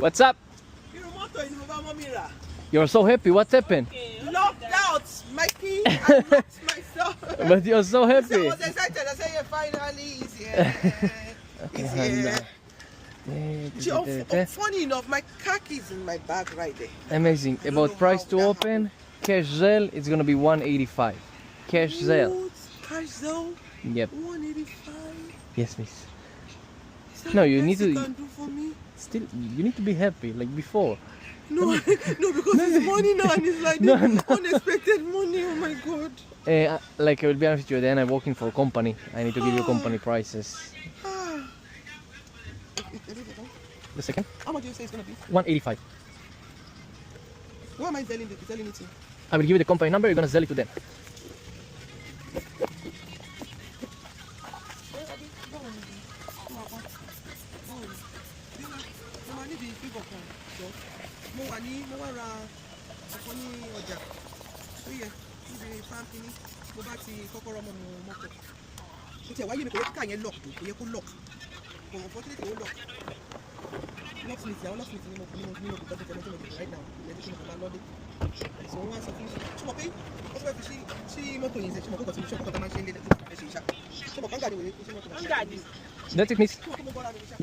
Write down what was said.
What's up? You're so happy. What's happened? Locked out my key. I locked myself. But you're so I happy. was excited. I said, yeah, finally, he's here. He's here. Funny enough, my car keys in my bag right there. Amazing. About price to open, cash Zelle, it's gonna be 185. Cash Zelle. What? Cash Zelle? Yep. 185. Yes, miss. Is that No, the you best need to- you can do for me? Still, you need to be happy like before. No, no, because it's money now and it's like No, the no. unexpected money. Oh my god. Like I will be honest with you, then I'm working for a company. I need to give you company prices. Ah. The second, How much do you say it's gonna be? 185. Where am I selling it to? I will give you the company number. You're gonna sell it to them. Mo wá ra ọ̀kan ní ọjà tó yẹ níbi fáńpì ní mo bá ti kọ́kọ́rọ́ mọ́ mọ́tò ó tiẹ̀ wáyé mi kò yẹ kíkà yẹn lock kò yẹ kó lock kò unfortunately ó lock locksmith àwọn locksmith ni mo kò tọ́jú tẹ̀lé tó mo dìbò right now ilẹ̀ tó mo kò bá lọ́dẹ so wọ́n á sọ fún mi ṣùgbọ́n pé ó fẹ́ fi sí mọ́tò yẹn ṣe ṣùgbọ́n kókò tí ṣọ́kọ́ tó máa ń ṣe ń lé lẹ́tọ́ ẹ̀ ṣe ìṣá ṣùgbọ́n kánga ni wòye ṣe mọ́tò That's it, miss. ṣùgbọ́n kó mo bọ́ra mi ṣá.